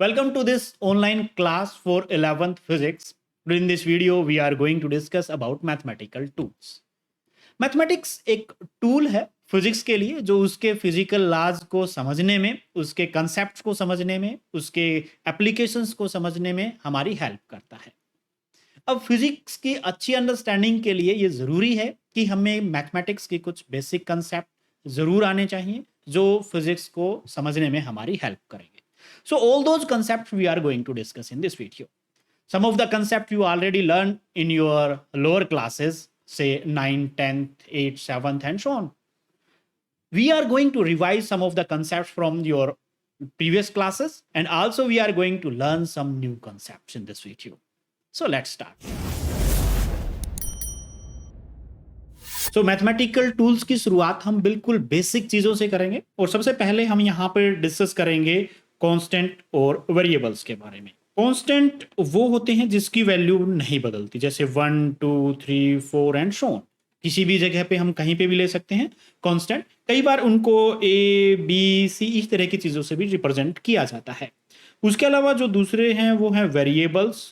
Welcome to this online class for 11th physics. In this video, we are going to discuss about mathematical tools. Mathematics एक tool है physics के लिए जो उसके physical laws को समझने में, उसके कंसेप्ट को समझने में, उसके एप्लीकेशंस को समझने में हमारी हेल्प करता है। अब फिजिक्स की अच्छी अंडरस्टैंडिंग के लिए ये ज़रूरी है कि हमें मैथमेटिक्स की कुछ बेसिक कंसेप्ट ज़रूर आने चाहिए जो फिजिक्स को समझने में हमारी हेल्प करेंगे। So all those concepts we are going to discuss in this video. Some of the concepts you already learned in your lower classes, say 9th, 10th, 8th, 7th and so on. We are going to revise some of the concepts from your previous classes, and also we are going to learn some new concepts in this video. So let's start. So mathematical tools की शुरुआत हम बिल्कुल basic चीज़ों से करेंगे और सबसे पहले हम यहाँ पर डिस्कस करेंगे कांस्टेंट और वेरिएबल्स के बारे में। कांस्टेंट वो होते हैं जिसकी वैल्यू नहीं बदलती, जैसे 1, 2, 3, 4 एंड सो ऑन। किसी भी जगह पे हम कहीं पे भी ले सकते हैं कांस्टेंट। कई बार उनको ए बी सी इस तरह की चीज़ों से भी रिप्रेजेंट किया जाता है। उसके अलावा जो दूसरे हैं वो हैं वेरिएबल्स।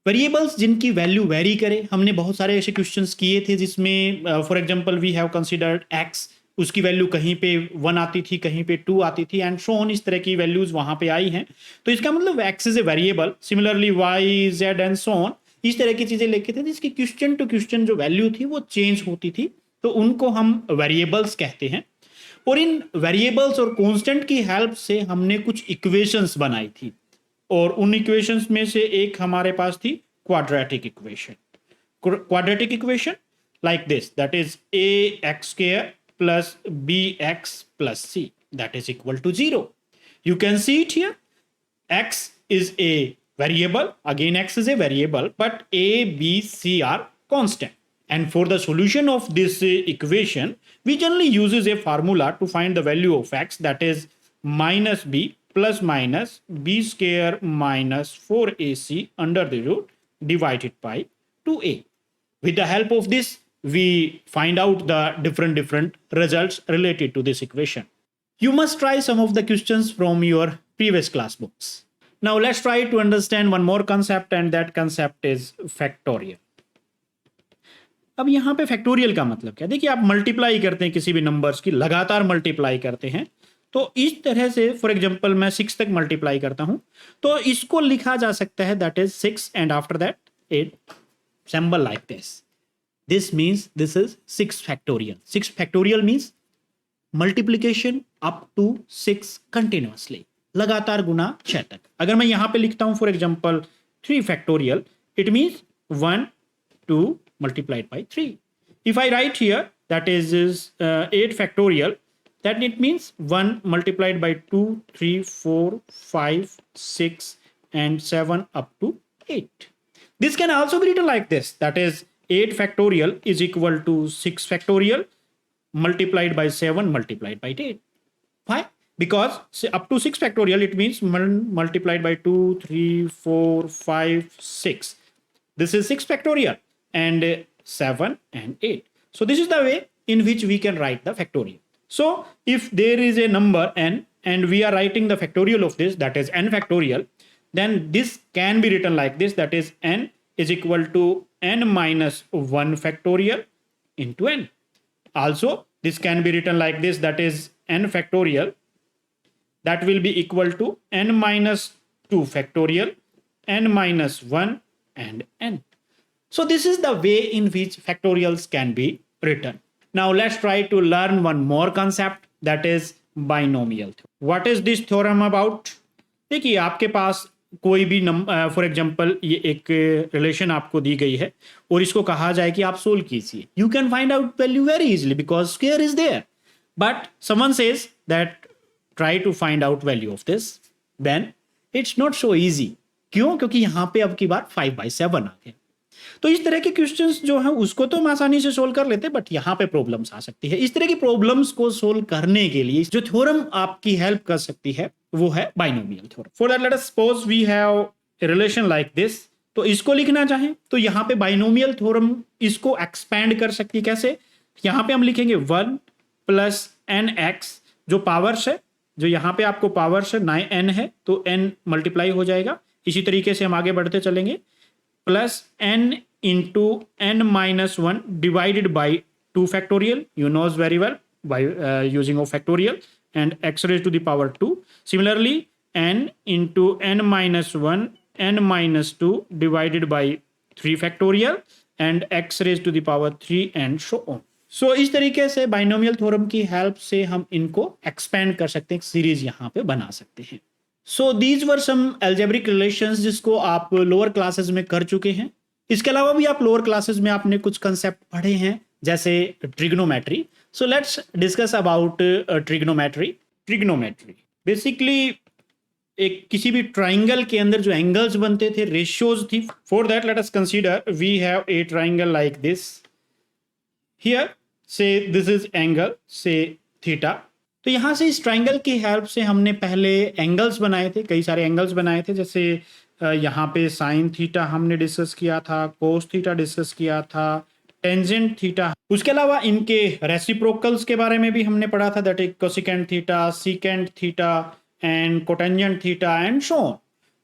वेरिएबल्स जिनकी वैल्यू वेरी करे। हमने बहुत सारे ऐसे क्वेश्चंस किए थे जिसमें for example we have considered x, उसकी वैल्यू कहीं पे 1 आती थी, कहीं पे 2 आती थी एंड सो ऑन। इस तरह की वैल्यूज वहां पे आई हैं, तो इसका मतलब x is a variable. Similarly y, z and so on, इस तरह की चीजें लिखे थे जिसकी क्वेश्चन टू क्वेश्चन जो वैल्यू थी वो चेंज होती थी, तो उनको हम वेरिएबल्स कहते हैं। और इन वेरिएबल्स और कॉन्स्टेंट की हेल्प से हमने कुछ इक्वेशंस बनाई थी, और उन इक्वेशंस में से एक हमारे पास थी quadratic equation. Quadratic equation like this, that is ax square plus bx plus c, that is equal to 0. You can see it here. X is a variable, again x is a variable, but a, b, c are constant. And for the solution of this equation, we generally uses a formula to find the value of x, that is minus b plus minus b square minus 4ac under the root divided by 2a. With the help of this, we find out the different results related to this equation. You must try some of the questions from your previous class books. Now let's try to understand one more concept, and that concept is factorial. अब यहाँ पे factorial का मतलब क्या? देखिए, आप multiply करते हैं किसी भी नंबर्स की, लगातार मल्टीप्लाई करते हैं, तो इस तरह से फॉर एग्जांपल मैं 6 तक मल्टीप्लाई करता हूं, तो इसको लिखा जा सकता है that is 6 and after that 8, symbol like this. This means this is 6 factorial. 6 factorial means multiplication up to 6 continuously, लगातार गुना 6 तक। अगर मैं यहां पे लिखता हूं for example 3 factorial, it means 1, 2 multiplied by 3. If I write here that is 8 factorial, then it means 1 multiplied by 2, 3, 4, 5, 6 and 7 up to 8. This can also be written like this, that is 8 factorial is equal to 6 factorial multiplied by 7 multiplied by 8. Why? Because up to 6 factorial it means multiplied by 2, 3, 4, 5, 6. This is 6 factorial and 7 and 8. So this is the way in which we can write the factorial. So if there is a number n and we are writing the factorial of this, that is n factorial, then this can be written like this, that is n is equal to n minus 1 factorial into n. Also this can be written like this, that is n factorial, that will be equal to n minus 2 factorial, n minus 1 and n. So this is the way in which factorials can be written. Now let's try to learn one more concept, that is binomial theorem. What is this theorem about? देखिए, आपके पास कोई भी number, for example ये एक relation आपको दी गई है और इसको कहा जाए कि आप सोल्व कीजिए, you can find out value very easily because square is there, but someone says that try to find out value of this, then it's not so easy. क्यों? क्योंकि यहाँ पे अब की बार 5/7 आ गए। तो इस तरह के क्वेश्चंस जो हैं उसको तो हम आसानी से सोल्व कर लेते हैं, बट यहाँ पे प्रॉब्लम्स आ सकती है। इस तरह की प्रॉब्लम्स को सोल्व करने के लिए जो थ्योरम आपकी हेल्प कर सकती है वो है binomial theorem. For that let us suppose we have a relation like this, तो इसको लिखना चाहें तो यहाँ पे बाइनोमियल थ्योरम इसको एक्सपैंड कर सकती है। कैसे? यहाँ पे हम लिखेंगे 1 + nx जो पावर्स है जो यहाँ पे आपको पावर्स n है तो n मल्टीप्लाई हो जाएगा। इसी तरीके से हम आगे बढ़ते चलेंगे, plus n into n minus one divided by 2 factorial, you knows very well by using of factorial, and x raised to the power 2. Similarly, n into n minus 1 n minus 2 divided by 3 factorial and x raised to the power 3 and so on. So इस तरीके से binomial theorem की help से हम इनको expand कर सकते हैं, सीरीज यहाँ पे बना सकते हैं। So these were some algebraic relations जिसको आप लोअर क्लासेस में कर चुके हैं। इसके अलावा भी आप लोअर क्लासेस में आपने कुछ कंसेप्ट पढ़े हैं जैसे trigonometry. So let's discuss about trigonometry. Trigonometry basically एक किसी भी ट्राइंगल के अंदर जो एंगल्स बनते थे रेशियोज थी। For that let us consider we have a triangle like this here, say this is angle say theta. तो यहाँ से इस ट्राइंगल की हेल्प से हमने पहले एंगल्स बनाए थे, कई सारे एंगल्स बनाए थे, जैसे यहाँ पे साइन थीटा हमने डिस्कस किया था, कोस थीटा डिस्कस किया था, टेंजेंट थीटा। उसके अलावा इनके रेसिप्रोकल्स के बारे में भी हमने पढ़ा था, that is cosecant theta, secant theta and cotangent theta and so on.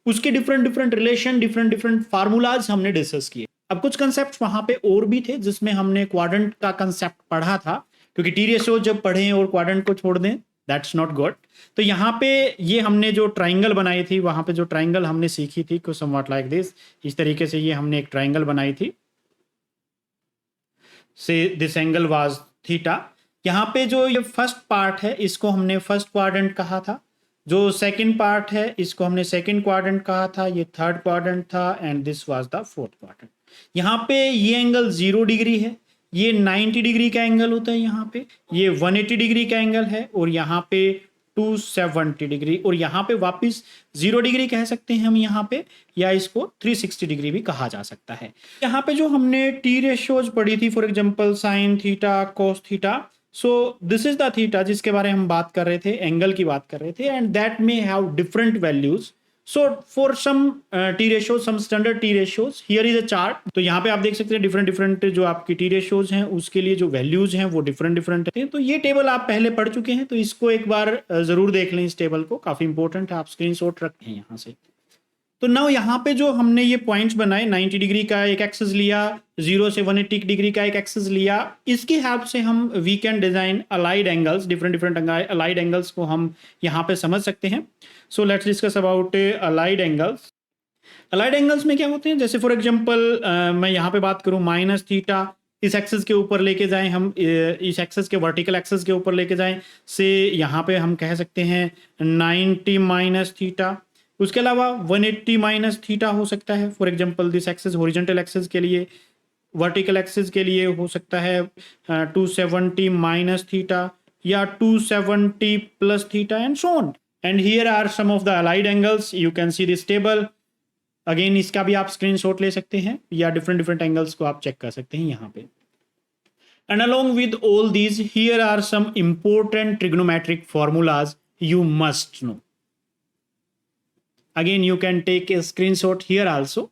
उसके different different relation, different different formulas हमने डिस्कस किए। अब कुछ कंसेप्ट वहां पे और भी थे जिसमें हमने क्वाड्रेंट का कंसेप्ट पढ़ा था, क्योंकि टी रेशियो जब पढ़ें और क्वाड्रेंट को छोड़ दें दैट्स नॉट गुड। तो यहाँ पे ये हमने जो ट्राइंगल बनाई थी, वहां पे जो ट्राइंगल हमने सीखी थी कुछ समवॉट लाइक दिस, इस तरीके से ये हमने एक ट्राइंगल बनाई थी, से दिस एंगल वाज थीटा। यहाँ पे जो ये फर्स्ट पार्ट है इसको हमने फर्स्ट क्वाड्रेंट कहा था, जो सेकंड पार्ट है इसको हमने सेकंड क्वाड्रेंट कहा था, ये थर्ड क्वाड्रेंट था and this was the fourth quadrant. यहाँ पे ये एंगल 0 डिग्री है, ये 90 डिग्री का एंगल होता है, यहाँ पे ये 180 डिग्री का एंगल है, और यहाँ पे 270 डिग्री, और यहाँ पे वापस 0 डिग्री कह सकते हैं हम यहाँ पे, या इसको 360 डिग्री भी कहा जा सकता है। यहाँ पे जो हमने टी रेशियोज पढ़ी थी, for example sine theta, cos theta, so this is the theta जिसके बारे में हम बात कर रहे थे, एंगल की बात कर रहे थे, and that may have different values. So for some T ratios, some standard T ratios, here is a chart. तो यहाँ पे आप देख सकते हैं डिफरेंट डिफरेंट जो आपकी टी रेशियोज हैं उसके लिए जो वैल्यूज हैं वो डिफरेंट डिफरेंट हैं। तो ये टेबल आप पहले पढ़ चुके हैं, तो इसको एक बार जरूर देख लें, इस टेबल को, काफी इंपॉर्टेंट है, आप स्क्रीनशॉट रखें यहाँ से। तो नाउ यहाँ पे जो हमने ये पॉइंट्स बनाए, 90 डिग्री का एक एक्सिस लिया, 0 से 180 डिग्री का एक एक्सिस लिया, इसकी हेल्प से हम we can design allied angles, different different allied angles को हम यहाँ पे समझ सकते हैं। So let's discuss about allied angles. Allied angles में क्या होते हैं, जैसे फॉर एग्जांपल मैं यहाँ पे बात करूँ माइनस थीटा, इस एक्सिस के ऊपर लेके जाएं हम, इस एक्सिस के वर्टिकल एक्सिस के ऊपर लेके जाएं, से यहाँ पे हम कह सकते हैं 90 माइनस थीटा। उसके अलावा 180 माइनस थीटा हो सकता है, for example this axis horizontal axis के लिए, वर्टिकल एक्सिस के लिए हो सकता है 270 माइनस थीटा या 270 plus theta and so on. And here are some of the allied angles, you can see this table. Again इसका भी आप स्क्रीनशॉट ले सकते हैं या डिफरेंट डिफरेंट एंगल्स को आप चेक कर सकते हैं यहाँ पे। And along with all these here are some important trigonometric formulas you must know. Again, you can take a screenshot here also,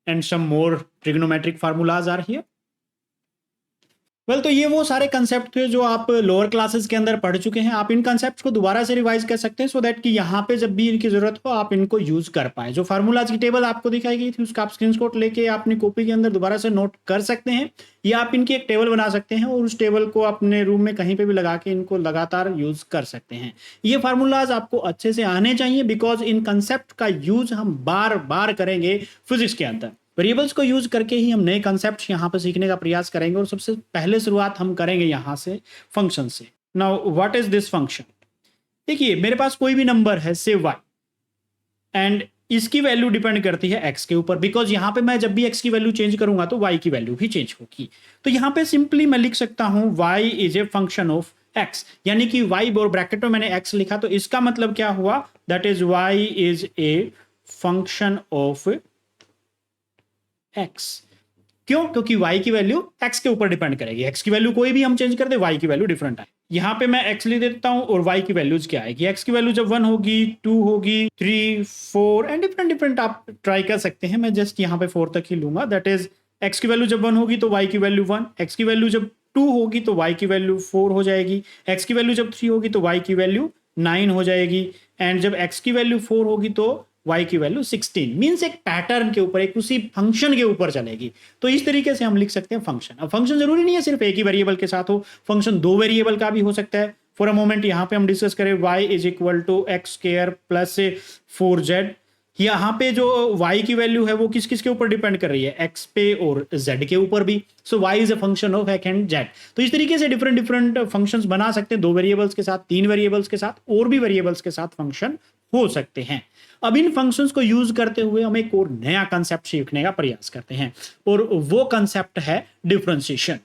and some more trigonometric formulas are here. Well तो ये वो सारे concept थे जो आप lower classes के अंदर पढ़ चुके हैं। आप इन कंसेप्ट को दोबारा से रिवाइज कर सकते हैं, सो दैट कि यहाँ पे जब भी इनकी जरूरत हो आप इनको यूज कर पाए। जो फार्मूलाज की टेबल आपको दिखाई गई थी उसका आप स्क्रीनशॉट लेके अपनी कॉपी के अंदर दोबारा से नोट कर सकते हैं, या आप इनकी एक टेबल बना सकते हैं और उस टेबल को अपने रूम में कहीं पे भी लगा के इनको लगातार यूज कर सकते हैं। ये फार्मूलाज आपको अच्छे से आने चाहिए, बिकॉज इन कंसेप्ट का यूज हम बार बार करेंगे फिजिक्स के अंदर। वेरिएबल्स को यूज करके ही हम नए कॉन्सेप्ट्स यहाँ पे सीखने का प्रयास करेंगे, और सबसे पहले शुरुआत हम करेंगे यहाँ से फंक्शन से। Now what is this function? देखिए मेरे पास कोई भी नंबर है से y, एंड इसकी वैल्यू डिपेंड करती है x के ऊपर, बिकॉज यहाँ पे मैं जब भी x की वैल्यू चेंज करूंगा तो y की वैल्यू भी चेंज होगी। तो यहाँ पे सिंपली मैं लिख सकता हूं y is a function of x, यानी कि y और ब्रैकेट में मैंने x लिखा, तो इसका मतलब क्या हुआ, that is y is a function of x। क्यों? क्योंकि y की वैल्यू x के ऊपर डिपेंड करेगी। x की वैल्यू कोई भी हम चेंज कर दे, y की वैल्यू डिफरेंट है। यहाँ पे मैं x लिख देता हूं और y की वैल्यूज क्या आएगी। x की वैल्यू जब 1 होगी, 2 होगी, 3, 4 एंड डिफरेंट डिफरेंट आप ट्राई कर सकते हैं। मैं जस्ट यहाँ पे 4 तक ही लूंगा, दैट इज x की वैल्यू जब 1 होगी तो y की वैल्यू 1, x की वैल्यू जब 2 होगी तो y की वैल्यू 4 हो जाएगी, x की वैल्यू जब 3 होगी तो y की वैल्यू 9 हो जाएगी, एंड जब x की वैल्यू 4 होगी तो y की वैल्यू 16। मीन्स एक पैटर्न के ऊपर, एक उसी फंक्शन के ऊपर चलेगी। तो इस तरीके से हम लिख सकते हैं फंक्शन। अब फंक्शन जरूरी नहीं है सिर्फ एक ही वेरिएबल के साथ हो, फंक्शन 2 वेरिएबल का भी हो सकता है। फॉर अ मोमेंट यहाँ पे हम डिस्कस करें y is equal to x square plus 4z। यहाँ पे जो y की वैल्यू है वो किस किस के ऊपर डिपेंड कर रही है, x पे और z के ऊपर भी। सो y is a function of x and z। तो इस तरीके से डिफरेंट डिफरेंट फंक्शंस बना सकते हैं, 2 वेरिएबल्स के साथ, 3 वेरिएबल्स के साथ, और भी वेरिएबल्स के साथ फंक्शन हो सकते हैं। अब इन फंक्शंस को यूज करते हुए हम एक और नया कंसेप्ट सीखने का प्रयास करते हैं, और वो कंसेप्ट है डिफरेंशिएशन।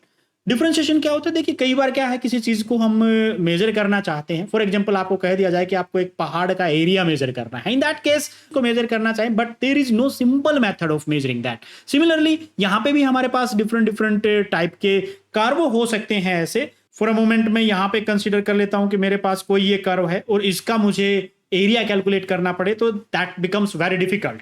डिफरेंशिएशन क्या होता है? देखिए, कई बार क्या है, किसी चीज को हम मेजर करना चाहते हैं। फॉर एग्जांपल आपको कह दिया जाए कि आपको एक पहाड़ का एरिया मेजर करना है, इन दैट केस को मेजर करना चाहें, but there is no simple method of measuring that. Similarly यहाँ पे भी हमारे पास डिफरेंट डिफरेंट टाइप के कर्व हो सकते हैं। ऐसे फॉर अ मोमेंट में यहाँ पे कंसिडर कर लेता हूं कि मेरे पास कोई ये कर्व है और इसका मुझे एरिया कैलकुलेट करना पड़े, तो दैट बिकम्स वेरी डिफिकल्ट।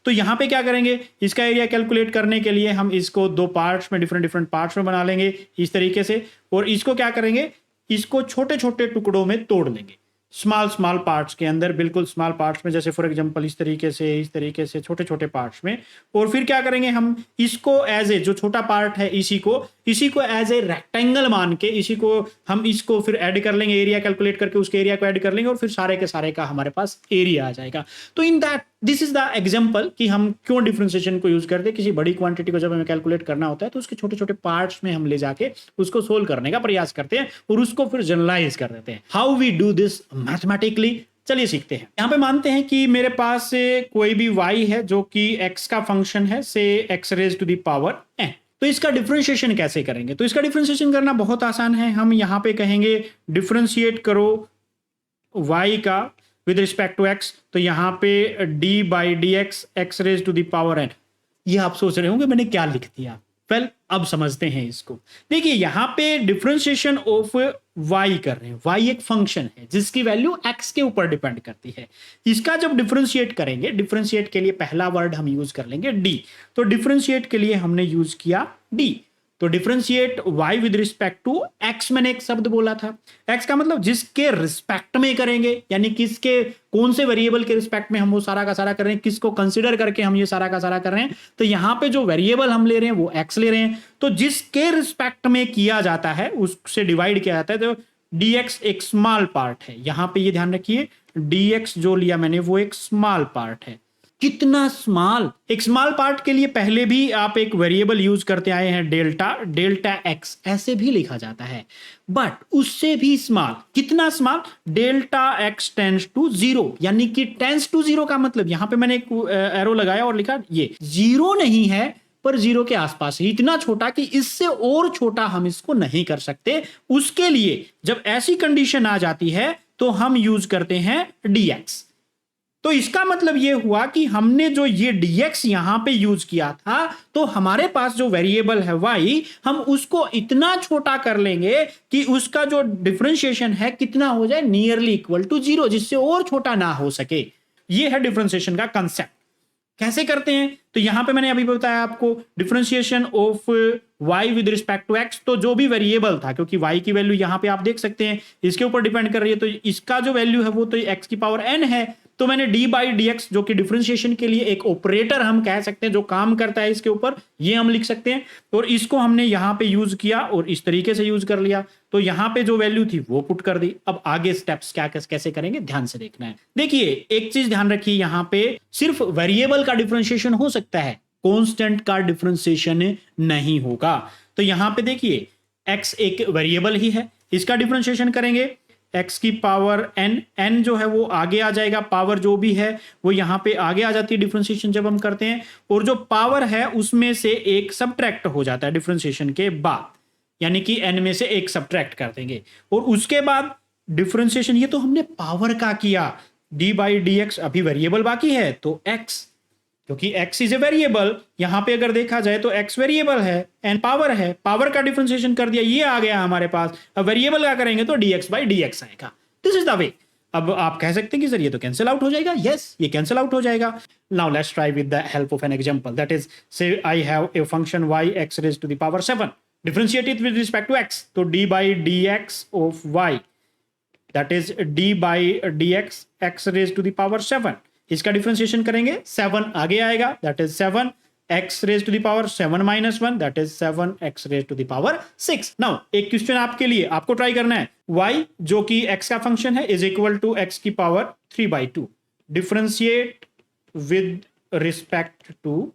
तो यहाँ पे क्या करेंगे, इसका एरिया कैलकुलेट करने के लिए हम इसको 2 पार्ट्स में, डिफरेंट डिफरेंट पार्ट्स में बना लेंगे इस तरीके से, और इसको क्या करेंगे, इसको छोटे छोटे टुकड़ों में तोड़ लेंगे, स्मॉल स्मॉल पार्ट्स के अंदर, बिल्कुल स्मॉल पार्ट्स में, जैसे फॉर एग्जांपल इस तरीके से छोटे छोटे पार्ट्स में। और फिर क्या करेंगे, हम इसको एज ए, जो छोटा पार्ट है इसी को एज ए रेक्टेंगल मान के, हम इसको फिर ऐड कर लेंगे, एरिया कैलकुलेट करके उसके एरिया को ऐड कर लेंगे, और फिर सारे के सारे का हमारे पास एरिया आ जाएगा। तो in that this is the example कि हम क्यों डिफरेंशिएशन को यूज करते हैं। किसी बड़ी क्वांटिटी को जब हमें कैलकुलेट करना होता है तो उसके छोटे छोटे पार्ट्स में हम ले जाके उसको सोल्व करने का प्रयास करते हैं और उसको फिर जनरलाइज कर देते हैं। How we do this mathematically, चलिए सीखते हैं। यहां पे मानते हैं कि मेरे पास कोई भी y है जो कि x का फंक्शन है, say x raise to the power n। तो इसका डिफरेंशिएशन कैसे करेंगे? तो इसका डिफरेंशिएशन करना बहुत आसान है। हम यहां पे कहेंगे डिफरेंशिएट करो y का विद रिस्पेक्ट टू x, तो यहां पे d by d x raise to the power n। ये आप सोच रहे होंगे मैंने क्या लिख दिया। वेल, अब समझते हैं इसको। देखिए, यहां पे डिफरेंशिएशन ऑफ y कर रहे हैं। y एक फंक्शन है जिसकी वैल्यू x के ऊपर डिपेंड करती है। इसका जब डिफरेंशिएट करेंगे, डिफरेंशिएट के लिए पहला वर्ड हम यूज कर लेंगे d। तो डिफरेंशिएट के लिए हमने यूज किया d। तो differentiate y with respect to x, मैंने एक शब्द बोला था, x का मतलब जिसके रिस्पेक्ट में करेंगे, यानी किसके, कौन से वेरिएबल के रिस्पेक्ट में हम वो सारा का सारा कर रहे हैं, किसको कंसीडर करके हम ये सारा का सारा कर रहे हैं। तो यहां पे जो वेरिएबल हम ले रहे हैं वो x ले रहे हैं, तो जिसके रिस्पेक्ट में किया जाता है उससे डिवाइड किया जाता है। तो dx एक स्मॉल पार्ट है, यहां पे ये ध्यान रखिए, dx जो लिया मैंने वो एक स्मॉल पार्ट है। कितना स्मॉल? एक स्मॉल पार्ट के लिए पहले भी आप एक वेरिएबल यूज करते आए हैं, डेल्टा एक्स, ऐसे भी लिखा जाता है, बट उससे भी स्मॉल। कितना small? Delta x tends to 0, यानी कि टेंस टू 0 का मतलब यहां पे मैंने एक एरो लगाया और लिखा ये 0 नहीं है पर 0 के आसपास है, इतना छोटा कि इससे और छोटा हम इसको नहीं कर सकते। उसके लिए जब ऐसी कंडीशन आ जाती है तो हम यूज करते हैं dx। तो इसका मतलब यह हुआ कि हमने जो ये dx यहां पे यूज किया था, तो हमारे पास जो वेरिएबल है y, हम उसको इतना छोटा कर लेंगे कि उसका जो डिफरेंशिएशन है कितना हो जाए, नियरली इक्वल टू 0, जिससे और छोटा ना हो सके। ये है डिफरेंशिएशन का कंसेप्ट। कैसे करते हैं? तो यहां पे मैंने अभी बताया आपको differentiation of y with respect to x। तो जो भी वेरिएबल था, क्योंकि y की वैल्यू यहां पे आप देख सकते हैं इसके ऊपर डिपेंड कर रही है, तो इसका जो वैल्यू है वो तो x की पावर n है। तो मैंने d बाई डी एक्स, जो कि डिफरेंशिएशन के लिए एक ऑपरेटर हम कह सकते हैं जो काम करता है इसके ऊपर, ये हम लिख सकते हैं। और इसको हमने यहां पे यूज किया और इस तरीके से यूज कर लिया, तो यहां पे जो वैल्यू थी वो पुट कर दी। अब आगे स्टेप्स क्या कैसे करेंगे, ध्यान से देखना है। देखिए, एक चीज ध्यान रखिए, यहां पे सिर्फ वेरिएबल का डिफरेंशिएशन हो सकता है, कांस्टेंट का डिफरेंशिएशन नहीं होगा। तो यहां पे देखिए, x एक वेरिएबल ही है, इसका डिफरेंशिएशन करेंगे x की पावर n जो है वो आगे आ जाएगा, पावर जो भी है वो यहाँ पे आगे आ जाती है डिफरेंशिएशन जब हम करते हैं, और जो पावर है उसमें से एक सबट्रैक्ट हो जाता है डिफरेंशिएशन के बाद, यानी कि n में से एक सबट्रैक्ट कर देंगे। और उसके बाद डिफरेंशिएशन, ये तो हमने पावर का किया, d बाई डी एक्स अभी वेरिएबल बाकी है, तो x, क्योंकि x इज ए वेरिएबल, यहां पे अगर देखा जाए तो x वेरिएबल है, n पावर है, पावर का डिफरेंशिएशन कर दिया, ये आ गया हमारे पास। अब वेरिएबल का करेंगे तो dx बाई dx आएगा। This is the way. अब आप कह सकते हैं कि सर ये तो कैंसिल आउट हो जाएगा। यस, ये कैंसिल आउट हो जाएगा। Now let's try with the help of an example, that is say I have a function y x raise to the power 7। Differentiate it with respect to x, तो d by d x of y that is d by d x x raise to the power 7, इसका differentiation करेंगे 7 आगे आएगा that is 7 x raise to the power 7 minus 1 that is 7x raise to the power 6। Now एक question आपके लिए, आपको try करना है y जो कि x का फंक्शन है इज इक्वल टू x की power 3/2 differentiate with respect to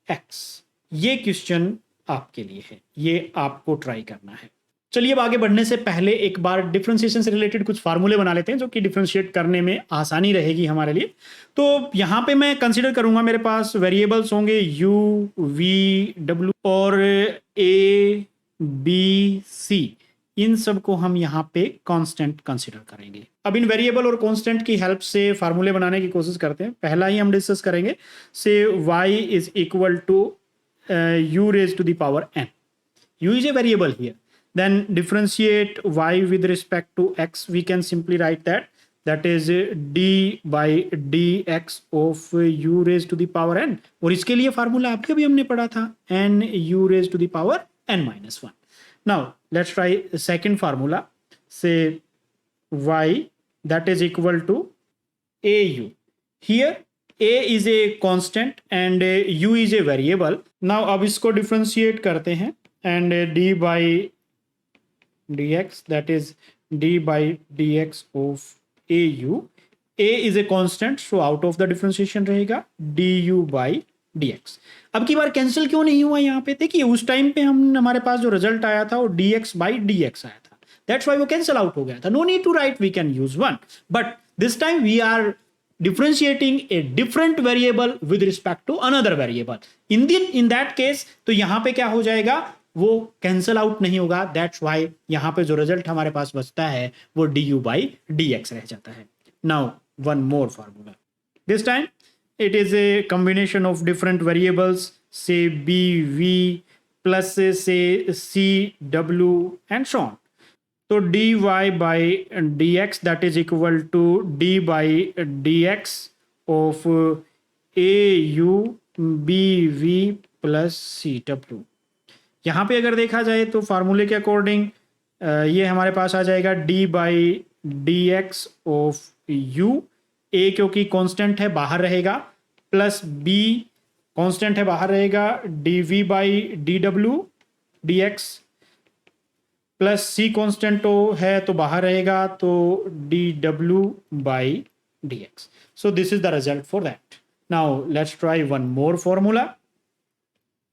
x। ये क्वेश्चन आपके लिए है, ये आपको ट्राई करना है। चलिए अब आगे बढ़ने से पहले एक बार डिफरेंशिएशन से रिलेटेड कुछ फार्मूले बना लेते हैं जो कि डिफरेंशिएट करने में आसानी रहेगी हमारे लिए। तो यहाँ पे मैं कंसीडर करूंगा मेरे पास वेरिएबल्स होंगे u, v, w और a, b, c, इन सब को हम यहाँ पे कांस्टेंट कंसीडर करेंगे। अब इन वेरिएबल और कांस्टेंट की हेल्प से फार्मूले बनाने की कोशिश करते हैं। पहला ही हम डिस्कस करेंगे say y is equal to u raise to the power n। u is a variable here. Then differentiate y with respect to x. We can simply write that is d by dx of u raised to the power n. और इसके लिए formula आपके भी हमने पढ़ा था n u raised to the power n minus 1. Now let's try second formula. Say y that is equal to au. Here a is a constant and u is a variable. Now अब इसको differentiate करते हैं and d by dx that is d by dx of au. a is a constant so out of the differentiation रहेगा du by dx। अब की बार cancel क्यों नहीं हुआ यहाँ पे? देखिए उस टाइम पे हम हमारे पास जो रिजल्ट आया था वो dx by dx आया था, दैट्स वाई वो कैंसिल आउट हो गया था। No need to write, we can use one, but this time we are differentiating a different variable with respect to another variable. In that case तो यहाँ पे क्या हो जाएगा, वो कैंसल आउट नहीं होगा, दैट्स वाई यहाँ पे जो रिजल्ट हमारे पास बचता है वो du by dx रह जाता है। Now one more formula, this time it is a combination of different variables से b v प्लस से c w and so on. तो dy by dx that is equal to d by dx of au bv plus cw। यहाँ पे अगर देखा जाए तो फार्मूले के अकॉर्डिंग ये हमारे पास आ जाएगा d by dx of u, a क्योंकि कांस्टेंट है बाहर रहेगा, प्लस b कांस्टेंट है बाहर रहेगा, dv by dw dx plus c constant है तो बाहर रहेगा तो dw by dx। So this is the result for that. Now let's try one more formula.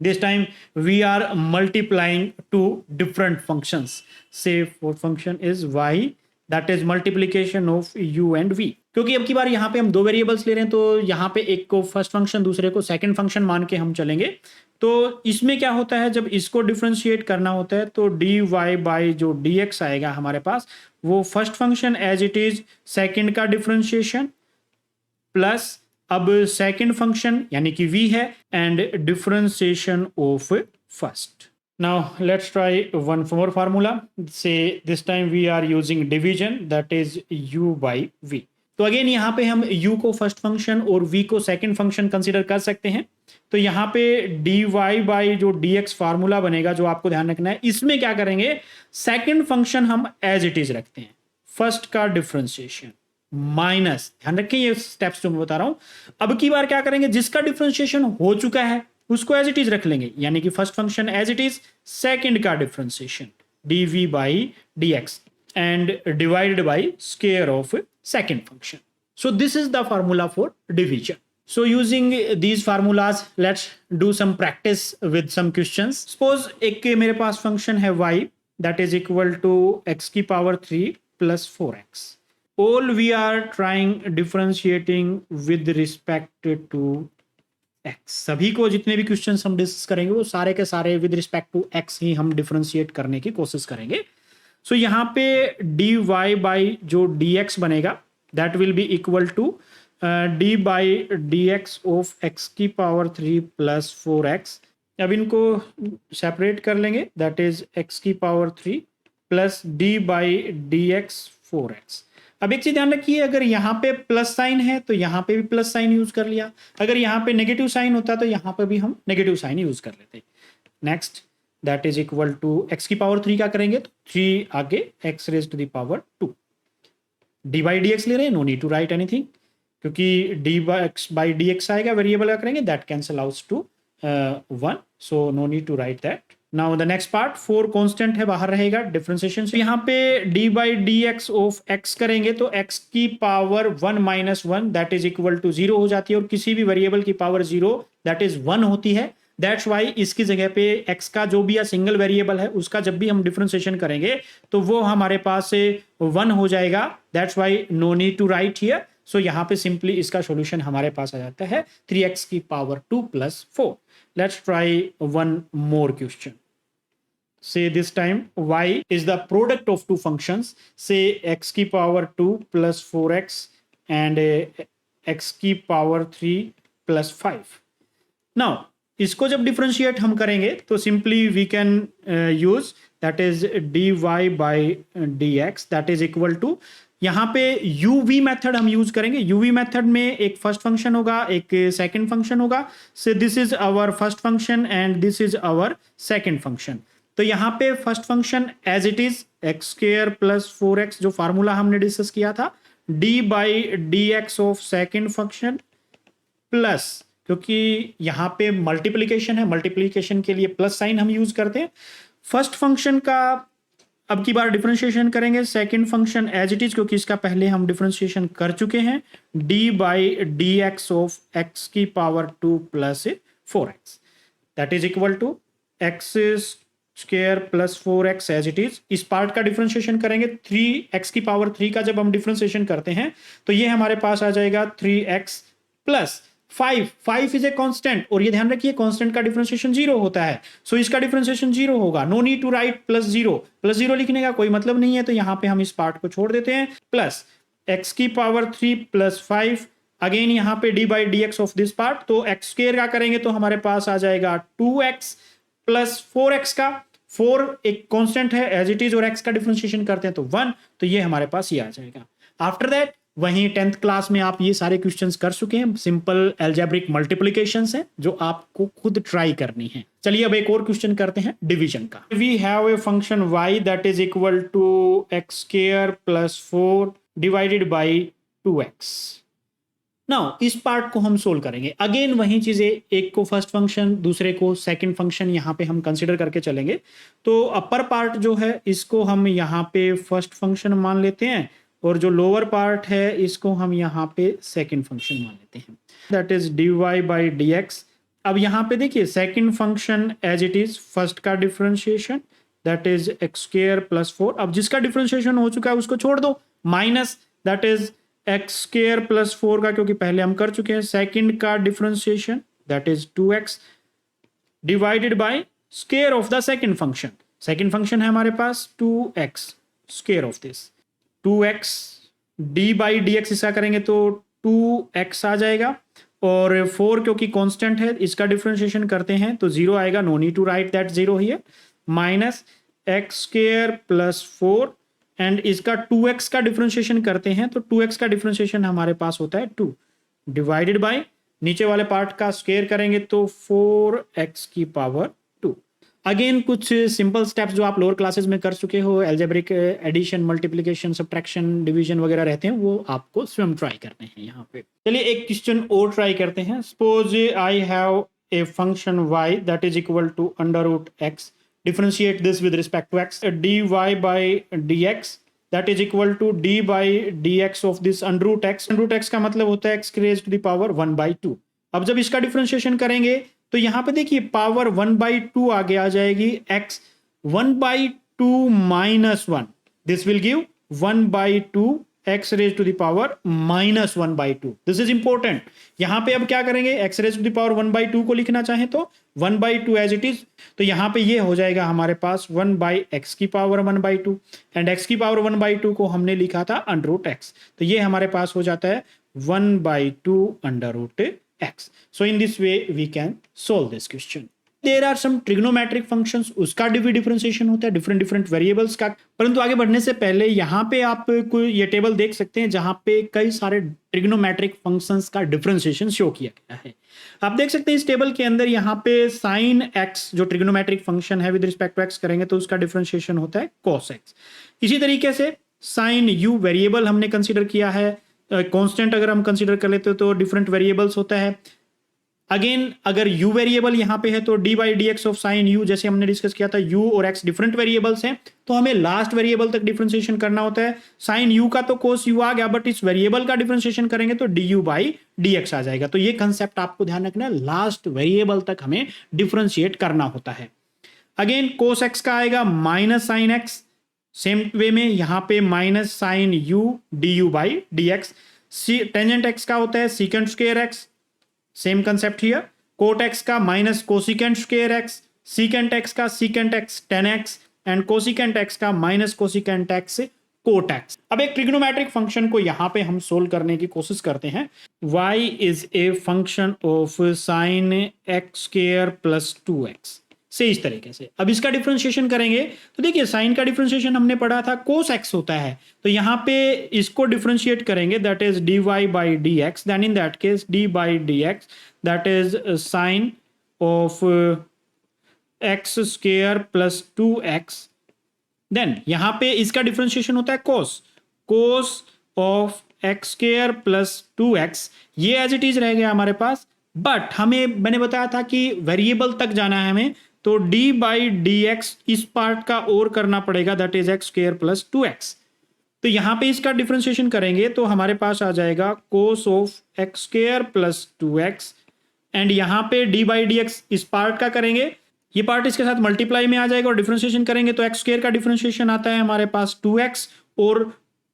This time we are multiplying two different functions. Say fourth function is y that is multiplication of u and v. क्योंकि अब की बार यहाँ पे हम दो variables ले रहे हैं तो यहाँ पे एक को फर्स्ट फंक्शन दूसरे को सेकंड फंक्शन मान के हम चलेंगे। तो इसमें क्या होता है, जब इसको डिफरेंशिएट करना होता है तो dy बाई जो dx आएगा हमारे पास वो first function as it is second का डिफरेंशिएशन प्लस अब सेकंड फंक्शन यानी कि v है and differentiation of first. Now let's try one more formula. Say this time we are using division that is u by v. तो again यहाँ पे हम u को फर्स्ट फंक्शन और v को सेकंड फंक्शन कंसीडर कर सकते हैं। तो यहाँ पे dy बाई जो dx फार्मूला बनेगा जो आपको ध्यान रखना है, इसमें क्या करेंगे, सेकंड फंक्शन हम एज इट इज रखते हैं, फर्स्ट का डिफरेंशिएशन माइनस, ध्यान रखें ये स्टेप्स जो मैं बता रहा हूं। अब की बार क्या करेंगे, जिसका डिफरेंशिएशन हो चुका है उसको एज इट इज रख लेंगे, यानी कि first function as it is, second का differentiation dv by dx and divided by square of second function. So this is the formula for division. So using these formulas, let's do some practice with some questions. Suppose एक मेरे पास function है y that is equal to x की power 3 plus 4x. All we are trying differentiating with respect to x. सभी को जितने भी questions हम discuss करेंगे वो सारे के सारे with respect to x ही हम डिफरेंशिएट करने की कोशिश करेंगे। सो यहाँ पे dy बाई जो dx बनेगा that will be equal to d by dx of x की पावर 3 प्लस 4x। अब इनको सेपरेट कर लेंगे, दैट इज x की power 3 plus d by dx 4x। अब एक चीज ध्यान रखिए, अगर यहाँ पे प्लस साइन है तो यहाँ पे भी प्लस साइन यूज कर लिया, अगर यहाँ पे नेगेटिव साइन होता तो यहाँ पे भी हम नेगेटिव साइन यूज कर लेते। Next that is equal to x की पावर 3 का करेंगे तो 3 आगे x raise to the power 2, d by d x ले रहे हैं, no need to write anything, क्योंकि डी बाई डी एक्स आएगा वेरिएबल का करेंगे, that cancel out to 1, so no need to write that. Now the next part, 4 constant है, बाहर रहेगा डिफरेंशिएशन से। यहाँ पे D by d x of x करेंगे तो एक्स की power 1 minus 1 that is equal to 0 हो जाती है, और किसी भी वेरिएबल की पावर 0 दैट इज 1 होती है। दैट्स वाई इसकी जगह पे x का जो भी सिंगल वेरिएबल है उसका जब भी हम डिफरेंशिएशन करेंगे तो वो हमारे पास से 1 हो जाएगा, that's why no need to write here. So यहाँ पे सिंपली इसका सॉल्यूशन हमारे पास आ जाता है 3x की power 2 plus 4। Let's try one more question. Say this time y is the product of two functions, say x की power 2 plus 4x and x की power 3 plus 5। Now इसको जब डिफरेंशिएट हम करेंगे तो simply we can use that is d y by d x that is equal to, यहाँ पे UV method हम यूज करेंगे। यूवी मेथड में एक फर्स्ट फंक्शन होगा, एक सेकंड फंक्शन होगा। So this is our first function and this is our second function. तो यहाँ पे first function as it is x square plus 4x, जो फार्मूला हमने डिस्कस किया था, d by d x of second function plus, क्योंकि यहाँ पे मल्टीप्लीकेशन है, मल्टीप्लीकेशन के लिए प्लस साइन हम यूज करते हैं। फर्स्ट फंक्शन का अब की बार डिफरेंशिएशन करेंगे, second function as it is, क्योंकि इसका पहले हम डिफरेंशिएशन कर चुके हैं, d by d x of x की power 2 plus 4x that is equal to x square plus 4x as it is. इस पार्ट का डिफरेंशिएशन करेंगे, 3x की पावर 3 का जब हम डिफरेंशिएशन करते हैं तो ये हमारे पास आ जाएगा 3x plus 5 is a constant, और ये ध्यान रखिए कांस्टेंट का डिफरेंशिएशन 0 होता है, सो इसका डिफरेंशिएशन 0 होगा। No need to write plus 0 लिखने का कोई मतलब नहीं है, तो यहां पे हम इस पार्ट को छोड़ देते हैं। प्लस x की पावर 3 प्लस 5, अगेन यहां पे D by d x of this part, तो एक्स स्क्वायर का करेंगे तो हमारे पास आ जाएगा 2x प्लस 4x का, 4 एक कांस्टेंट है एज इट इज, और x का डिफरेंशिएशन करते हैं तो 1, तो ये हमारे पास ये आ जाएगा। आफ्टर दैट वहीं 10th क्लास में आप ये सारे क्वेश्चंस कर चुके हैं, सिंपल अलजेब्रिक मल्टीप्लिकेशंस हैं जो आपको खुद ट्राई करनी है। चलिए अब एक और क्वेश्चन करते हैं डिवीजन का। We have a function y that is equal to x square plus 4 divided by 2x। Now इस पार्ट को हम सोल्व करेंगे, अगेन वही चीजें, एक को फर्स्ट फंक्शन दूसरे को सेकंड फंक्शन यहाँ पे हम कंसिडर करके चलेंगे। तो अपर पार्ट जो है इसको हम यहाँ पे फर्स्ट फंक्शन मान लेते हैं, और जो लोअर पार्ट है इसको हम यहाँ पे सेकंड फंक्शन मान लेते हैं, that is d y by d x. अब यहाँ पे देखिए second function as it is, first का differentiation that is x square plus 4, अब जिसका डिफरेंशिएशन हो चुका है उसको छोड़ दो, minus that is x square plus 4 का, क्योंकि पहले हम कर चुके हैं, सेकंड का differentiation that is 2x divided bye square of the second function. Second function है हमारे पास 2x, square of this 2x D by d x, इसका करेंगे तो 2x आ जाएगा, और 4 क्योंकि कांस्टेंट है इसका डिफरेंशिएशन करते हैं तो 0 आएगा, no need to write that 0 here, minus x square plus 4 and इसका 2x का डिफरेंशिएशन करते हैं तो 2x का डिफरेंशिएशन हमारे पास होता है 2 डिवाइडेड बाय नीचे वाले पार्ट का स्क्वायर करेंगे तो 4x की पावर 2। अगेन कुछ सिंपल स्टेप्स जो आप लोअर क्लासेस में कर चुके हो, algebraic addition, multiplication, subtraction, division वगैरह रहते हैं, वो आपको स्वयं ट्राई करने हैं यहाँ पे। चलिए एक क्वेश्चन और ट्राई करते हैं। Suppose I have a function y that is equal to under root x, differentiate this with respect to x, dy by dx that is equal to d by dx of this under root x। under root x का मतलब होता है x raised to the power 1 by 2। अब जब इसका differentiation करेंगे तो यहाँ पे देखिए पावर 1 by 2 आगे आ जाएगी, x 1 by 2 minus 1, this will give 1 by 2 x raised to the power minus 1 by 2। This is important. यहां पे अब क्या करेंगे, x raised to the power 1 by 2 को लिखना चाहें तो 1 by 2 एज इट इज, तो यहां पे ये हो जाएगा हमारे पास 1 by x की पावर 1 by 2, एंड x की पावर 1 by 2 को हमने लिखा था अंडर रूट x, तो ये हमारे पास हो जाता है 1 by 2 under root x। So in this way we can solve this question. There are some trigonometric functions, उसका भी डिफरेंशिएशन होता है डिफरेंट डिफरेंट वेरिएबल्स का। परंतु आगे बढ़ने से पहले यहाँ पे आप कोई ये टेबल देख सकते हैं जहां पे कई सारे ट्रिग्नोमेट्रिक फंक्शंस का डिफरेंशिएशन शो किया गया है। आप देख सकते हैं इस टेबल के अंदर यहाँ पे साइन एक्स जो ट्रिग्नोमेट्रिक फंक्शन है विद रिस्पेक्ट टू एक्स करेंगे तो उसका डिफरेंशिएशन होता है कॉस एक्स। इसी तरीके से साइन यू वेरिएबल हमने कंसीडर किया है, कांस्टेंट अगर हम कंसीडर कर लेते तो डिफरेंट वेरिएबल्स होता है। अगेन अगर u वेरिएबल यहाँ पे है तो d by d x of sine you, जैसे हमने डिस्कस किया था u और x डिफरेंट वेरिएबल्स हैं तो हमें लास्ट वेरिएबल तक डिफरेंशिएशन करना होता है। साइन u का तो कोस u आ गया, बट इस वेरिएबल का डिफरेंशिएशन करेंगे तो d u by d x आ जाएगा। तो ये कंसेप्ट आपको ध्यान रखना है, लास्ट वेरिएबल तक हमें डिफरेंशिएट करना होता है। अगेन कोस एक्स का आएगा minus sine x, same way में यहाँ पे minus sine u d u by d x. Tangent x का होता है secant square x, same concept here. Cot x का minus cosecant square x, secant x का secant x tan x and cosecant x का minus cosecant x cot x. अब एक trigonometric function को यहां पे हम सोल्व करने की कोशिश करते हैं। y is a function of sine x square plus 2x से इस तरीके से। अब इसका डिफरेंशिएशन करेंगे तो देखिए साइन का डिफरेंशिएशन हमने पढ़ा था कोस एक्स होता है, तो यहाँ पे इसको डिफरेंशिएट करेंगे that is d y by d x, then in that case d by d x that is sine of x square plus 2x। Then यहाँ पे इसका डिफरेंशिएशन होता है cos of x square plus 2x। ये as it is रह गया हमारे पास, but हमें मैंने बताया था कि वेरिएबल तक जाना है हमें, तो d बाई डी एक्स इस पार्ट का और करना पड़ेगा that is x square plus 2x। तो यहां पे इसका डिफरेंशिएशन करेंगे तो हमारे पास आ जाएगा कोस of x square plus 2x and यहां पे d बाई डी एक्स इस पार्ट का करेंगे, ये पार्ट इसके साथ मल्टीप्लाई में आ जाएगा और डिफरेंशिएशन करेंगे तो एक्स स्क्वायर का डिफरेंशिएशन आता है हमारे पास 2x और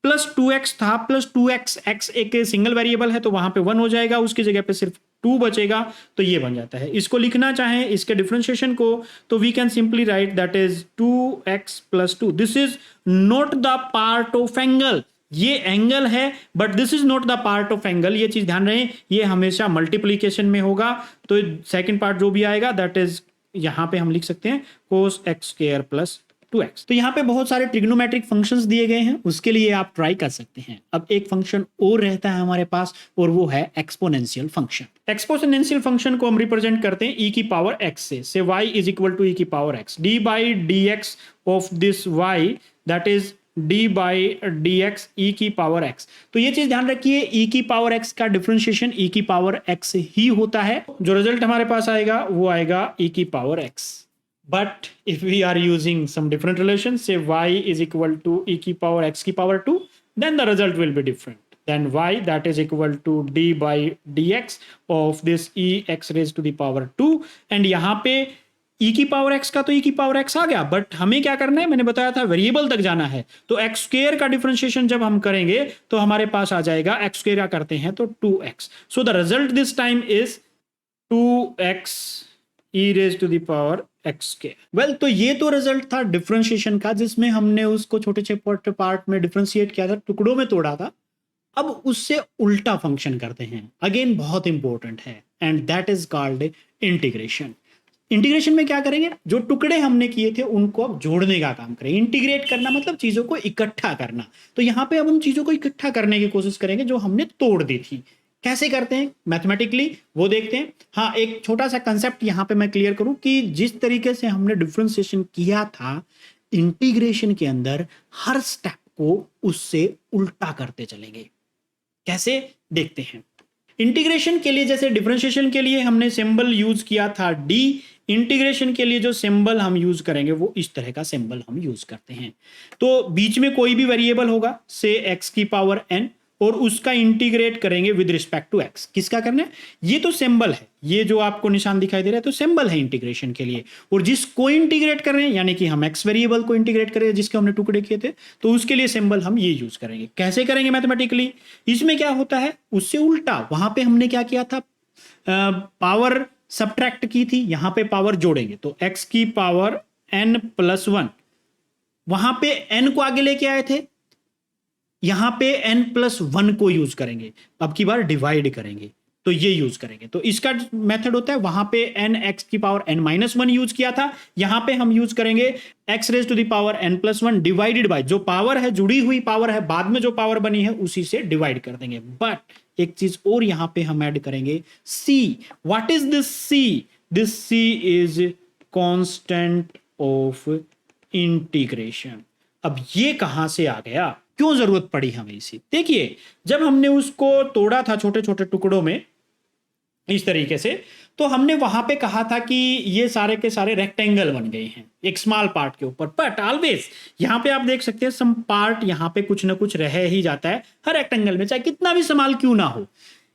प्लस 2x था प्लस 2x, x एक सिंगल वेरिएबल है तो वहां पे 1 हो जाएगा, उसकी जगह पे सिर्फ 2 बचेगा तो ये बन जाता है। इसको लिखना चाहें इसके डिफरेंशिएशन को तो we can simply write that is 2x plus 2। This is not the part of angle, ये एंगल है but this is not the part of angle, ये चीज ध्यान रहे, ये हमेशा मल्टीप्लीकेशन में होगा। तो सेकेंड पार्ट जो भी आएगा दैट इज यहां पे हम लिख सकते हैं कोस एक्स स्क्वायर प्लस 2x। तो यहाँ पे बहुत सारे ट्रिग्नोमेट्रिक फंक्शंस दिए गए हैं, उसके लिए आप ट्राई कर सकते हैं। अब एक फंक्शन और रहता है हमारे पास और वो है एक्सपोनेंशियल फंक्शन। एक्सपोनेंशियल फंक्शन को हम रिप्रेजेंट करते हैं e की पावर x से y is equal to e की power x, d by d x of this y that is d by d x e की पावर x। तो ये चीज ध्यान रखिए e की पावर x का डिफरेंशिएशन e की पावर x ही होता है, जो रिजल्ट हमारे पास आएगा वो आएगा e की power x। But if we are using some different relations, say y is equal to e की power x की power 2, then the result will be different. Then y that is equal to d by dx of this e x raised to the power 2 and यहाँ पे e की power x का तो e की power x आ गया, but हमें क्या करना है मैंने बताया था वेरिएबल तक जाना है, तो x स्क्वायर का डिफरेंशिएशन जब हम करेंगे तो हमारे पास आ जाएगा x स्क्वायर का करते हैं तो 2x। So the result this time is 2x e raised to the power x square. Well तो ये तो रिजल्ट था डिफरेंशिएशन का जिसमें हमने उसको छोटे छोटे पार्ट में डिफरेंशिएट किया था, टुकड़ों में तोड़ा था। अब उससे उल्टा फंक्शन करते हैं, अगेन बहुत इंपॉर्टेंट है and that is called integration. Integration में क्या करेंगे, जो टुकड़े हमने किए थे उनको अब जोड़ने का काम करेंगे। इंटीग्रेट करना मतलब चीजों को इकट्ठा करना, तो यहाँ पे अब हम चीजों को इकट्ठा करने की कोशिश करेंगे जो हमने तोड़ दी थी। कैसे करते हैं मैथमेटिकली वो देखते हैं। हाँ, एक छोटा सा कंसेप्ट यहाँ पे मैं क्लियर करूं कि जिस तरीके से हमने डिफरेंशिएशन किया था इंटीग्रेशन के अंदर हर स्टेप को उससे उल्टा करते चलेंगे। कैसे देखते हैं। इंटीग्रेशन के लिए जैसे डिफरेंशिएशन के लिए हमने सिंबल यूज किया था d, इंटीग्रेशन के लिए जो सिंबल हम यूज करेंगे वो इस तरह का सिंबल हम यूज करते हैं। तो बीच में कोई भी वेरिएबल होगा से x की पावर n और उसका इंटीग्रेट करेंगे विद रिस्पेक्ट टू x। किसका करना है, ये तो सिंबल है, ये जो आपको निशान दिखाई दे रहा है तो सिंबल है इंटीग्रेशन के लिए, और जिसको इंटीग्रेट कर रहे हैं यानी कि हम x वेरिएबल को इंटीग्रेट कर रहे हैं जिसके हमने टुकड़े किए थे तो उसके लिए सिंबल हम ये यूज करेंगे। कैसे करेंगे मैथमेटिकली, इसमें क्या होता है उससे उल्टा। वहां पे हमने क्या किया था, पावर सब्ट्रैक्ट की थी, यहां पे पावर जोड़ेंगे तो x की पावर n प्लस 1, वहां पे n को आगे लेके आए थे, यहां पे n प्लस 1 को यूज करेंगे। अब की बार डिवाइड करेंगे तो ये यूज करेंगे। तो इसका मेथड होता है, वहां पे n x की power n minus one use किया था, यहां पे हम यूज करेंगे x raise to the power n plus one divided by जो पावर है, जुड़ी हुई पावर है, बाद में जो पावर बनी है उसी से डिवाइड कर देंगे। बट एक चीज और यहां पे हम ऐड करेंगे, c। What is this c? This c is constant of integration. अब ये कहां से आ गया, क्यों जरूरत पड़ी हमें इसी? देखिए, जब हमने उसको तोड़ा था छोटे छोटे टुकड़ों में इस तरीके से, तो हमने वहां पे कहा था कि ये सारे के सारे रेक्टेंगल बन गए हैं एक स्मॉल पार्ट के ऊपर। बट ऑलवेज यहां पे आप देख सकते हैं सम पार्ट यहां पे कुछ ना कुछ रह ही जाता है हर रेक्टेंगल में, चाहे कितना भी स्मॉल क्यों ना हो।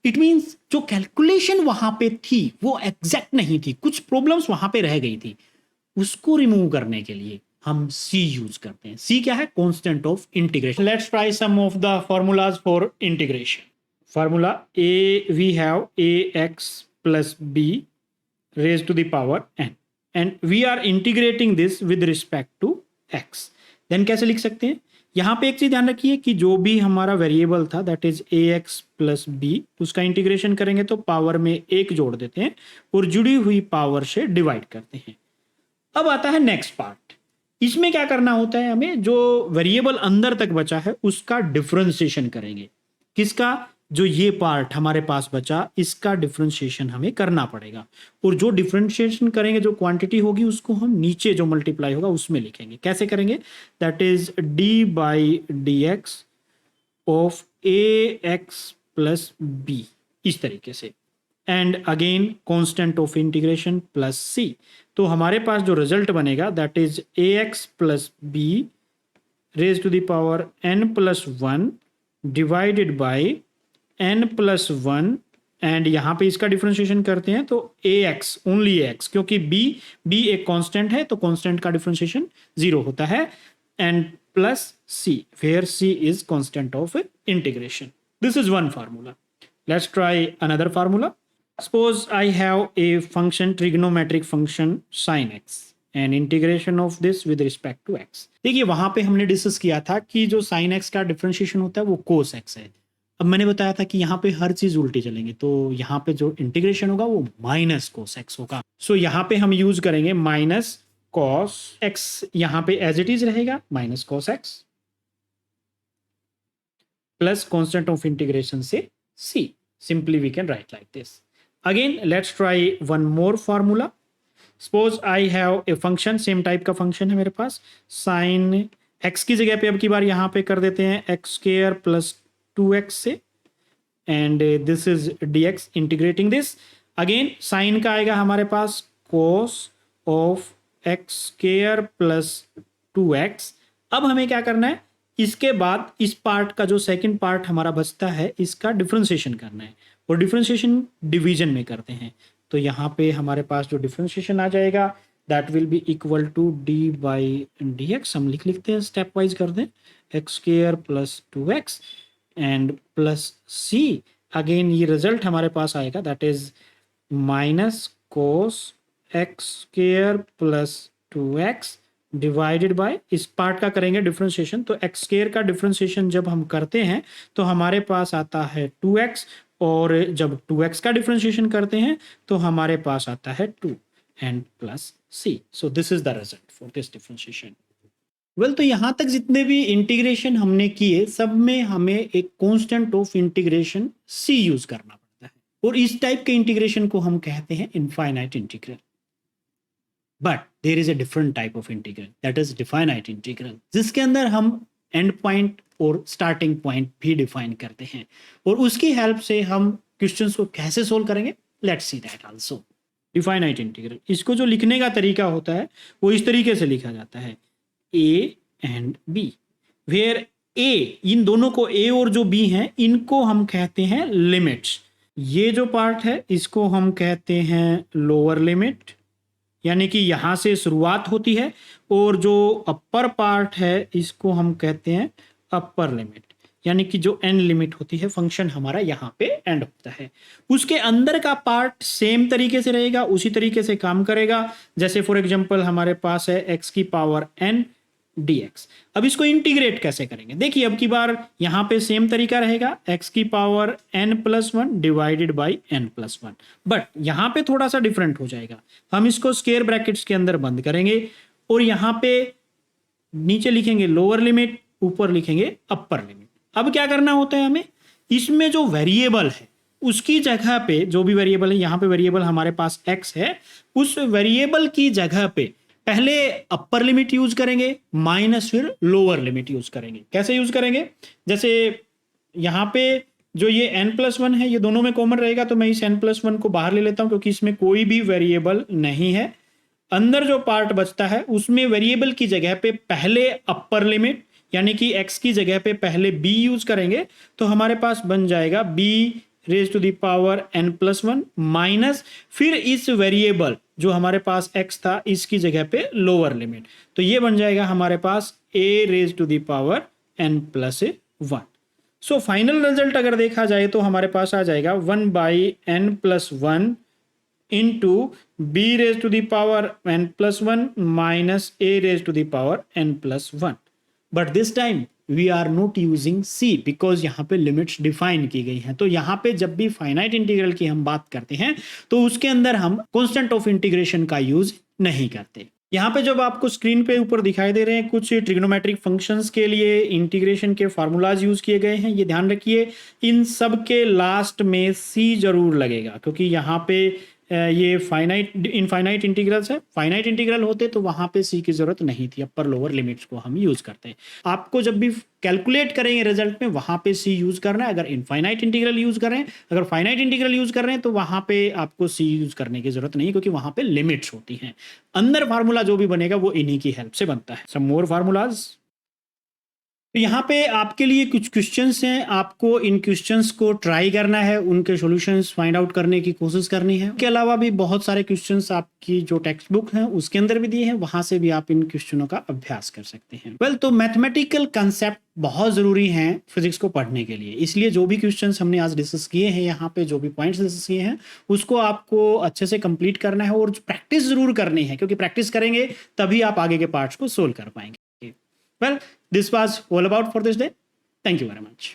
इट मींस जो कैलकुलेशन वहां पे थी वो एग्जैक्ट नहीं थी, कुछ प्रॉब्लम्स वहां पे रह गई थी। उसको रिमूव करने के लिए हम c यूज करते हैं। c क्या है? Constant of integration. Let's try some of the formulas for integration. formula a, we have ax plus b raised to the power n and we are integrating this with respect to x। then कैसे लिख सकते हैं? यहां पे एक चीज ध्यान रखिए कि जो भी हमारा वेरिएबल था that is ax plus b, उसका इंटीग्रेशन करेंगे तो पावर में एक जोड़ देते हैं और जुड़ी हुई पावर से डिवाइड करते हैं। अब आता है नेक्स्ट पार्ट। इसमें क्या करना होता है, हमें जो वेरिएबल अंदर तक बचा है उसका डिफरेंशिएशन करेंगे। किसका? जो ये पार्ट हमारे पास बचा इसका डिफरेंशिएशन हमें करना पड़ेगा, और जो डिफरेंशिएशन करेंगे जो क्वांटिटी होगी उसको हम नीचे जो मल्टीप्लाई होगा उसमें लिखेंगे। कैसे करेंगे? That is d by d x of a x plus b, इस तरीके से। And again constant of integration plus c। तो हमारे पास जो रिजल्ट बनेगा that is a x plus b raise to the power n plus one divided by n plus one, and यहां पे इसका डिफरेंशिएशन करते हैं तो ax, ओनली ax, क्योंकि b एक कांस्टेंट है तो कांस्टेंट का डिफरेंशिएशन 0 होता है, and plus c, where c is constant of integration. This is one formula. Let's try another formula. Suppose I have a function, trigonometric function sin x and integration of this with respect to x। देखिए, वहां पे हमने discuss किया था कि जो sin x का differentiation होता है वो cos x है। अब मैंने बताया था कि यहाँ पे हर चीज उल्टी चलेंगे, तो यहाँ पे जो इंटीग्रेशन होगा वो माइनस कोस एक्स होगा। सो यहाँ पे हम यूज करेंगे माइनस कॉस एक्स, यहाँ पे एज इट इज रहेगा minus cos x plus constant of integration say c। Simply we can write like this. Again let's try one more formula. Suppose I have a function, same type का function है मेरे पास, sine x की जगह पे अब की बार यहाँ पे कर देते हैं एक्स स्क्वायर प्लस 2x से, and this is dx, integrating this. Again sine का आएगा हमारे पास cos of x square plus 2x। अब हमें क्या करना है, इसके बाद इस पार्ट का जो सेकंड पार्ट हमारा बचता है इसका डिफरेंशिएशन करना है, और डिफरेंशिएशन डिवीजन में करते हैं। तो यहाँ पे हमारे पास जो डिफरेंशिएशन आ जाएगा that will be equal to d by d x. हम लिखते हैं, स्टेप वाइज कर दें, x square plus 2x and plus c। Again ये रिजल्ट हमारे पास आएगा that is minus cos x square plus 2x divided by, इस पार्ट का करेंगे डिफरेंशिएशन, तो एक्स स्क्वायर का डिफरेंशिएशन जब हम करते हैं तो हमारे पास आता है 2x, और जब 2x का डिफरेंशिएशन करते हैं तो हमारे पास आता है 2 and plus c। So this is the result for this differentiation. Well, तो यहां तक जितने भी इंटीग्रेशन हमने किए सब में हमें एक constant of integration c use करना पड़ता है, और इस टाइप के इंटीग्रेशन को हम कहते हैं infinite integral. But there is a different type of integral that is definite integral, जिसके अंदर हम एंड पॉइंट और स्टार्टिंग पॉइंट भी डिफाइन करते हैं, और उसकी हेल्प से हम क्वेश्चंस को कैसे सोल्व करेंगे, let's see that also. Definite integral, इसको जो लिखने का तरीका होता है वो इस तरीके से लिखा जाता है a and b, where a, इन दोनों को a और जो b हैं इनको हम कहते हैं लिमिट्स। ये जो पार्ट है इसको हम कहते हैं लोअर लिमिट, यानी कि यहां से शुरुआत होती है, और जो अपर पार्ट है इसको हम कहते हैं अपर लिमिट, यानी कि जो एंड लिमिट होती है फंक्शन हमारा यहाँ पे एंड होता है। उसके अंदर का पार्ट सेम तरीके से रहेगा, उसी तरीके से काम करेगा। जैसे फॉर एग्जांपल हमारे पास है x की पावर n dx। अब इसको इंटीग्रेट कैसे करेंगे, देखिए अब की बार यहाँ पे सेम तरीका रहेगा, x की power n+1 divided by n+1, but यहाँ पे थोड़ा सा डिफरेंट हो जाएगा। हम इसको स्क्वायर ब्रैकेट्स के अंदर बंद करेंगे और यहाँ पे नीचे लिखेंगे लोअर लिमिट, ऊपर लिखेंगे अपर लिमिट। अब क्या करना होता है हमें, इसमें जो वेरिएबल है उसकी जगह पे, जो भी वेरिएबल है, यहाँ पे वेरिएबल हमारे पास x है, उस वेरिएबल की जगह पे पहले अपर लिमिट यूज करेंगे माइनस फिर लोअर लिमिट यूज करेंगे। कैसे यूज करेंगे, जैसे यहाँ पे जो ये n+1 है ये दोनों में कॉमन रहेगा, तो मैं इस n+1 को बाहर ले लेता हूं क्योंकि इसमें कोई भी वेरिएबल नहीं है। अंदर जो पार्ट बचता है उसमें वेरिएबल की जगह पे पहले अपर लिमिट यानी कि x की जगह पे पहले b यूज करेंगे, तो हमारे पास बन जाएगा b raise to the power n+1 minus फिर इस वेरिएबल जो हमारे पास x था इसकी जगह पे लोअर लिमिट, तो ये बन जाएगा हमारे पास a raise to the power n+1। So final result अगर देखा जाए तो हमारे पास आ जाएगा 1/n+1 into b raised to the power n+1 minus a raised to the power n+1, but this time we are not using c because यहाँ पे limits define की गई हैं। तो यहाँ पे जब भी फाइनाइट इंटीग्रल की हम बात करते हैं तो उसके अंदर हम कांस्टेंट ऑफ इंटीग्रेशन का यूज नहीं करते। यहाँ पे जब आपको स्क्रीन पे ऊपर दिखाई दे रहे हैं कुछ ट्रिग्नोमेट्रिक फंक्शंस के लिए इंटीग्रेशन के फार्मूलाज यूज किए गए हैं, ये ध्यान रखिए इन सब के लास्ट में c जरूर लगेगा क्योंकि यहाँ पे ये फाइनाइट इनफाइनाइट इंटीग्रल्स है। फाइनाइट इंटीग्रल होते तो वहां पे सी की जरूरत नहीं थी, अपर लोअर लिमिट्स को हम यूज करते हैं। आपको जब भी कैलकुलेट करेंगे रिजल्ट में वहां पे सी यूज करना है। अगर इनफाइनाइट इंटीग्रल यूज कर रहे हैं, अगर फाइनाइट इंटीग्रल यूज कर रहे हैं तो वहां पे आपको सी यूज करने की जरूरत नहीं क्योंकि वहां पे लिमिट्स होती हैं। अंदर फार्मूला जो भी बनेगा वो इन्हीं की हेल्प से बनता है। सम मोर फार्मूलाज, तो यहाँ पे आपके लिए कुछ क्वेश्चंस हैं, आपको इन क्वेश्चंस को ट्राई करना है, उनके सॉल्यूशंस फाइंड आउट करने की कोशिश करनी है। इसके अलावा भी बहुत सारे क्वेश्चंस आपकी जो टेक्स्ट बुक है उसके अंदर भी दिए हैं, वहां से भी आप इन क्वेश्चनों का अभ्यास कर सकते हैं। वेल, तो मैथमेटिकल कंसेप्ट बहुत जरूरी हैं फिजिक्स को पढ़ने के लिए, इसलिए जो भी क्वेश्चंस हमने आज डिस्कस किए हैं, यहाँ पे जो भी पॉइंट्स डिस्कस किए हैं उसको आपको अच्छे से कंप्लीट करना है और प्रैक्टिस जरूर करनी है क्योंकि प्रैक्टिस करेंगे तभी आप आगे के पार्ट्स को सोल्व कर पाएंगे। Well, this was all about for this day. Thank you very much.